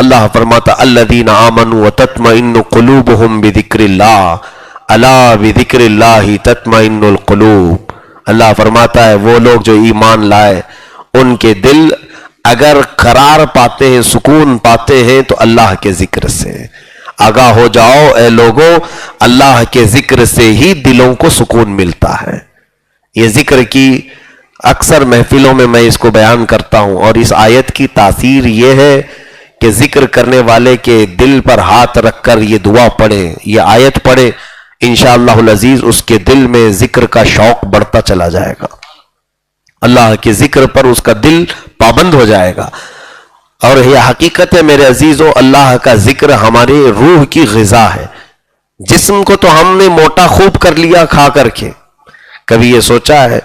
اللہ فرماتا الذین آمنوا وتطمئن قلوبہم بذکر اللہ الا بذکر اللہ تطمئن القلوب۔ اللہ فرماتا ہے وہ لوگ جو ایمان لائے ان کے دل اگر قرار پاتے ہیں، سکون پاتے ہیں تو اللہ کے ذکر سے۔ آگاہ ہو جاؤ اے لوگوں، اللہ کے ذکر سے ہی دلوں کو سکون ملتا ہے۔ یہ ذکر کی اکثر محفلوں میں میں اس کو بیان کرتا ہوں، اور اس آیت کی تاثیر یہ ہے کہ ذکر کرنے والے کے دل پر ہاتھ رکھ کر یہ دعا پڑھے، یہ آیت پڑھے، انشاءاللہ العزیز اس کے دل میں ذکر کا شوق بڑھتا چلا جائے گا، اللہ کے ذکر پر اس کا دل پابند ہو جائے گا۔ اور یہ حقیقت ہے میرے عزیزو، اللہ کا ذکر ہمارے روح کی غذا ہے۔ جسم کو تو ہم نے موٹا خوب کر لیا کھا کر کے، کبھی یہ سوچا ہے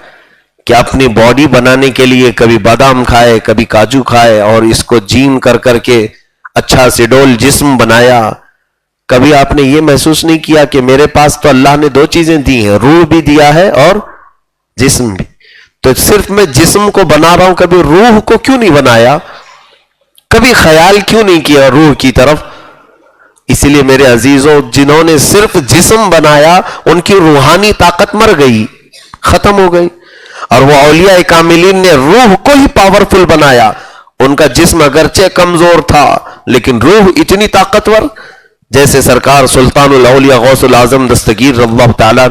کہ اپنی باڈی بنانے کے لیے کبھی بادام کھائے، کبھی کاجو کھائے، اور اس کو جیم کر کر کے اچھا سڈول جسم بنایا؟ کبھی آپ نے یہ محسوس نہیں کیا کہ میرے پاس تو اللہ نے دو چیزیں دی ہیں، روح بھی دیا ہے اور جسم بھی، تو صرف میں جسم کو بنا رہا ہوں، کبھی روح کو کیوں نہیں بنایا؟ کبھی خیال کیوں نہیں کیا روح کی طرف؟ اسی لیے میرے عزیزوں، جنہوں نے صرف جسم بنایا ان کی روحانی طاقت مر گئی، ختم ہو گئی، اور وہ اولیاء کاملین نے روح کو ہی پاورفل بنایا۔ ان کا جسم اگرچہ کمزور تھا لیکن روح اتنی طاقتور، جیسے سرکار سلطان الاولیاء غوث العظم دستگیر رضی اللہ تعالیٰ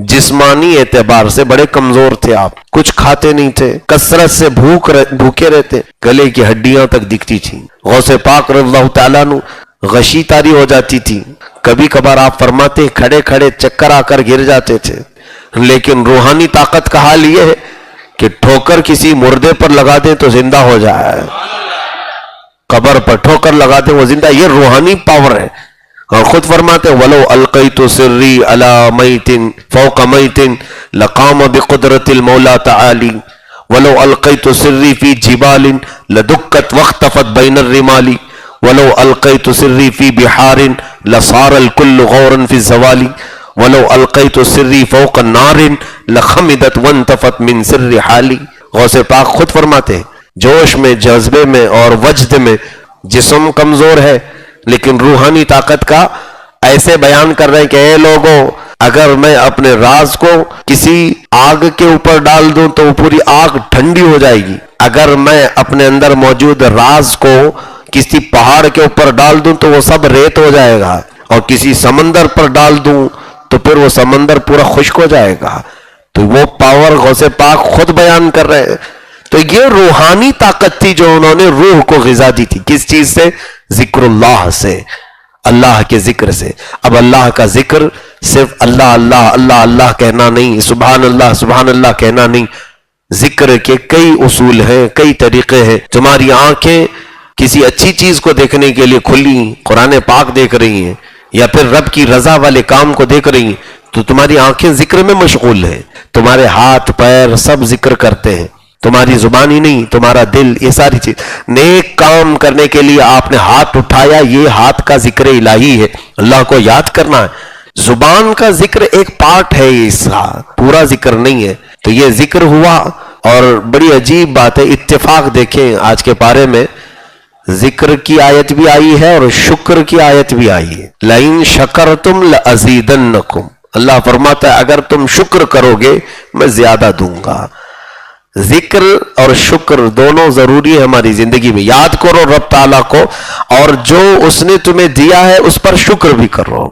جسمانی اعتبار سے بڑے کمزور تھے، آپ کچھ کھاتے نہیں تھے، کثرت سے بھوکے رہتے، گلے کی ہڈیاں تک دکھتی تھی۔ غوث پاک رضی اللہ تعالیٰ غشی تاری ہو جاتی تھی، کبھی کبھار آپ فرماتے کھڑے کھڑے چکر آ کر گر جاتے تھے، لیکن روحانی طاقت کا حال یہ ہے کہ ٹھوکر کسی مردے پر لگا دیں تو زندہ ہو جائے، قبر پر ٹھوکر لگا دیں وہ زندہ، یہ روحانی پاور ہے۔ اور خود فرماتے وَلَوْ أَلْقَيْتُ سِرِّي عَلَى مَيْتٍ فَوْقَ مَيْتٍ لَقَامَ بِقُدْرَةِ الْمَوْلَى تَعَالِي وَلَوْ أَلْقَيْتُ سِرِّي فِي جِبَالٍ لَدُكَّتْ وَاخْتَفَتْ بَيْنَ الرِّمَالِ وَلَوْ أَلْقَيْتُ سِرِّي فِي بِحَارٍ لَصَارَ الْكُلُّ غَوْرًا فِي الزَّوَالِ وَلَوْ أَلْقَيْتُ سِرِّي فَوْقَ النَّارٍ لَخَمِدَتْ وَانْتَفَتْ مِنْ سِرِّ حَالِي۔ غوث پاک خود فرماتے ہیں جوش میں، جذبے میں اور وجد میں جسم کمزور ہے لیکن روحانی طاقت کا ایسے بیان کر رہے ہیں کہ اے لوگوں، اگر میں اپنے راز کو کسی آگ کے اوپر ڈال دوں تو وہ پوری آگ ٹھنڈی ہو جائے گی، اگر میں اپنے اندر موجود راز کو کسی پہاڑ کے اوپر ڈال دوں تو وہ سب ریت ہو جائے گا، اور کسی سمندر پر ڈال دوں تو پھر وہ سمندر پورا خشک ہو جائے گا۔ تو وہ پاور غوث پاک خود بیان کر رہے ہیں۔ تو یہ روحانی طاقت تھی جو انہوں نے روح کو غذا دی تھی، کس چیز سے؟ ذکر اللہ سے، اللہ کے ذکر سے۔ اب اللہ کا ذکر صرف اللہ اللہ اللہ اللہ کہنا نہیں، سبحان اللہ کہنا نہیں، ذکر کے کئی اصول ہیں، کئی طریقے ہیں۔ تمہاری آنکھیں کسی اچھی چیز کو دیکھنے کے لیے کھلی، قرآن پاک دیکھ رہی ہیں، یا پھر رب کی رضا والے کام کو دیکھ رہی ہیں، تو تمہاری آنکھیں ذکر میں مشغول ہیں، تمہارے ہاتھ پیر سب ذکر کرتے ہیں، تمہاری زبان ہی نہیں، تمہارا دل، یہ ساری چیز۔ نیک کام کرنے کے لیے آپ نے ہاتھ اٹھایا، یہ ہاتھ کا ذکر الہی ہے، اللہ کو یاد کرنا ہے۔ زبان کا ذکر ایک پارٹ ہے، اس کا پورا ذکر نہیں ہے۔ تو یہ ذکر ہوا، اور بڑی عجیب بات ہے، اتفاق دیکھیں آج کے پارے میں ذکر کی آیت بھی آئی ہے اور شکر کی آیت بھی آئی ہے۔ لَإِن شَكَرْتُمْ لَأَزِيدَنَّكُمْ، اللہ فرماتا ہے اگر تم شکر کرو گے میں زیادہ دوں گا۔ ذکر اور شکر دونوں ضروری ہے ہماری زندگی میں۔ یاد کرو رب تعالیٰ کو، اور جو اس نے تمہیں دیا ہے اس پر شکر بھی کرو۔